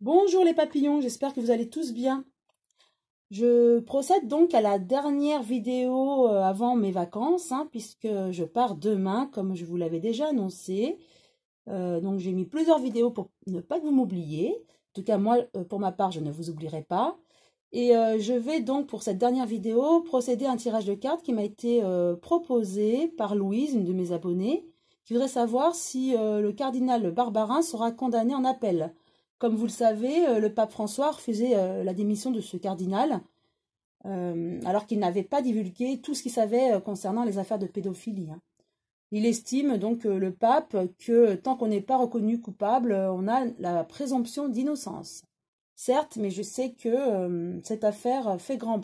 Bonjour les papillons, j'espère que vous allez tous bien. Je procède donc à la dernière vidéo avant mes vacances, puisque je pars demain, comme je vous l'avais déjà annoncé. Donc j'ai mis plusieurs vidéos pour ne pas que vous m'oubliez. En tout cas, moi, pour ma part, je ne vous oublierai pas. Et je vais donc, pour cette dernière vidéo, procéder à un tirage de cartes qui m'a été proposé par Louise, une de mes abonnées, qui voudrait savoir si le cardinal Barbarin sera condamné en appel. Comme vous le savez, le pape François refusait la démission de ce cardinal, alors qu'il n'avait pas divulgué tout ce qu'il savait concernant les affaires de pédophilie. Il estime donc, le pape, que tant qu'on n'est pas reconnu coupable, on a la présomption d'innocence. Certes, mais je sais que cette affaire fait grand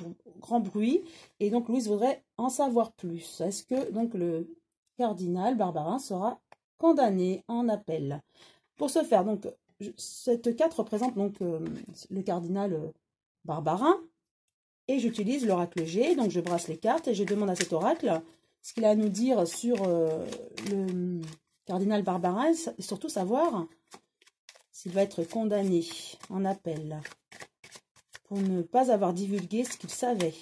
bruit, et donc Louise voudrait en savoir plus. Est-ce que donc le cardinal Barbarin sera condamné en appel? Pour ce faire, donc, cette carte représente donc le cardinal Barbarin, et j'utilise l'oracle G, donc je brasse les cartes et je demande à cet oracle ce qu'il a à nous dire sur le cardinal Barbarin, et surtout savoir s'il va être condamné en appel pour ne pas avoir divulgué ce qu'il savait.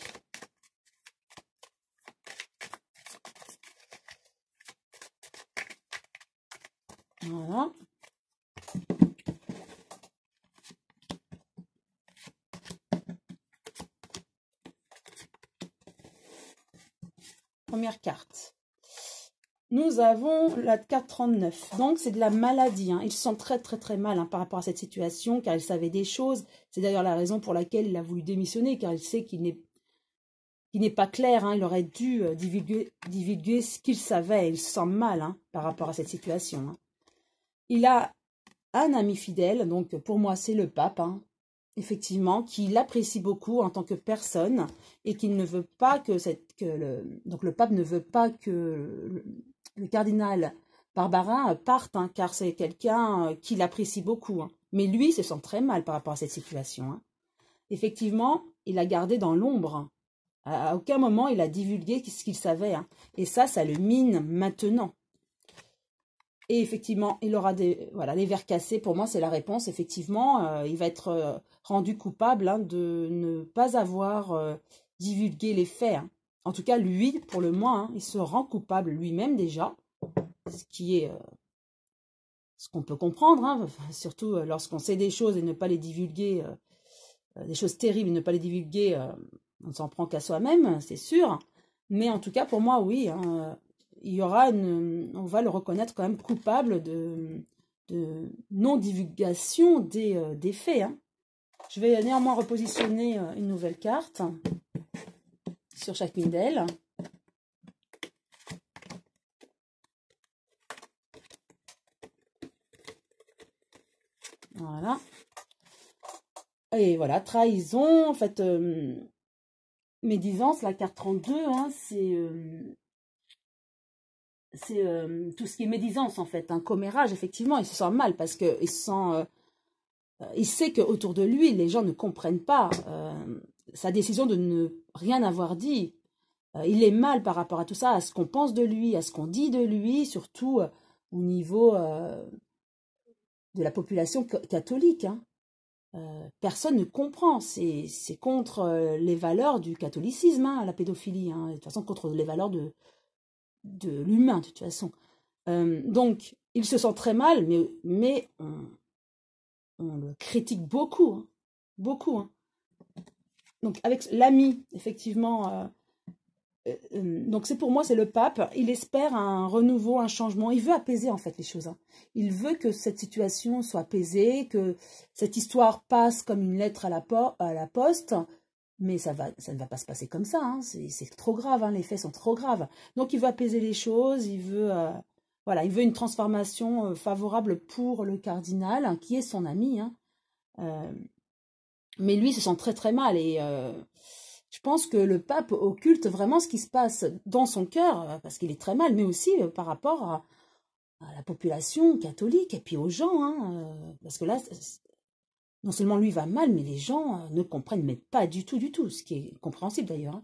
Voilà. Première carte. Nous avons la carte 39. Donc, c'est de la maladie. Il se sent très mal par rapport à cette situation, car il savait des choses. C'est d'ailleurs la raison pour laquelle il a voulu démissionner, car il sait qu'il n'est pas clair. Il aurait dû divulguer ce qu'il savait. Il se sent mal par rapport à cette situation. Il a un ami fidèle, donc pour moi, c'est le pape, effectivement, qui l'apprécie beaucoup en tant que personne et qui ne veut pas donc le pape ne veut pas que le cardinal Barbarin parte, car c'est quelqu'un qui l'apprécie beaucoup. Mais lui se sent très mal par rapport à cette situation. Effectivement, il a gardé dans l'ombre. À aucun moment, il a divulgué ce qu'il savait. Et ça le mine maintenant. Et effectivement, il aura les vers cassés. Pour moi, c'est la réponse. Effectivement, il va être rendu coupable de ne pas avoir divulgué les faits. En tout cas, lui, pour le moins, il se rend coupable lui-même déjà, ce qui est ce qu'on peut comprendre, surtout lorsqu'on sait des choses et ne pas les divulguer, des choses terribles et ne pas les divulguer, on ne s'en prend qu'à soi-même, c'est sûr. Mais en tout cas, pour moi, oui, il y aura on va le reconnaître quand même coupable de non-divulgation des faits. Je vais néanmoins repositionner une nouvelle carte sur chacune d'elles. Voilà. Et voilà, trahison, en fait, médisance, la carte 32, c'est tout ce qui est médisance, en fait, un commérage, effectivement, il se sent mal parce que il sait qu'autour de lui, les gens ne comprennent pas sa décision de ne rien avoir dit. Il est mal par rapport à tout ça, à ce qu'on pense de lui, à ce qu'on dit de lui, surtout au niveau de la population catholique. Personne ne comprend. C'est contre les valeurs du catholicisme, la pédophilie. De toute façon, contre les valeurs de l'humain, de toute façon. Donc, il se sent très mal, mais on le critique beaucoup. Beaucoup. Donc, avec l'ami, effectivement... donc pour moi, c'est le pape. Il espère un renouveau, un changement. Il veut apaiser en fait les choses. Il veut que cette situation soit apaisée, que cette histoire passe comme une lettre à la poste. Mais ça ne va pas se passer comme ça. C'est trop grave. Les faits sont trop graves. Donc il veut apaiser les choses. Il veut il veut une transformation favorable pour le cardinal, qui est son ami. Mais lui, il se sent très mal et je pense que le pape occulte vraiment ce qui se passe dans son cœur, parce qu'il est très mal, mais aussi par rapport à la population catholique et puis aux gens. Parce que là, non seulement lui va mal, mais les gens ne comprennent mais pas du tout, ce qui est compréhensible d'ailleurs.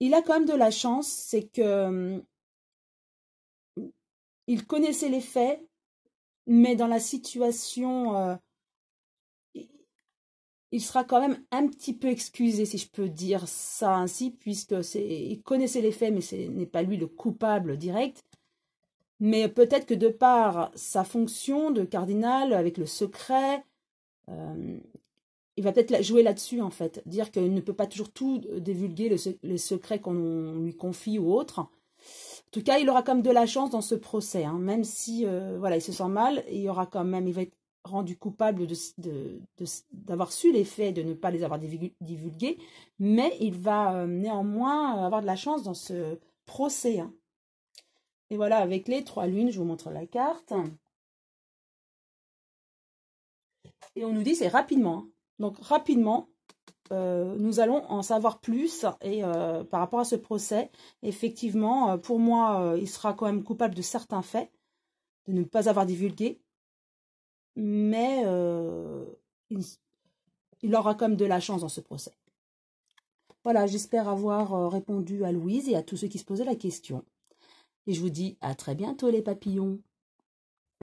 Il a quand même de la chance, c'est que il connaissait les faits, mais dans la situation il sera quand même un petit peu excusé, si je peux dire ça ainsi, puisque il connaissait les faits, mais ce n'est pas lui le coupable direct. Mais peut-être que de par sa fonction de cardinal, avec le secret, il va peut-être jouer là-dessus, en fait. Dire qu'il ne peut pas toujours tout divulguer, les secrets qu'on lui confie ou autre. En tout cas, il aura quand même de la chance dans ce procès, hein, même si voilà, il se sent mal, il va être rendu coupable d'avoir su les faits, de ne pas les avoir divulgués, mais il va néanmoins avoir de la chance dans ce procès. Hein. Et voilà, avec les 3 lunes, je vous montre la carte. Et on nous dit c'est rapidement. Hein. Donc rapidement, nous allons en savoir plus et par rapport à ce procès. Effectivement, pour moi, il sera quand même coupable de certains faits, de ne pas avoir divulgué, mais il aura quand même de la chance dans ce procès. Voilà, j'espère avoir répondu à Louise et à tous ceux qui se posaient la question. Et je vous dis à très bientôt les papillons.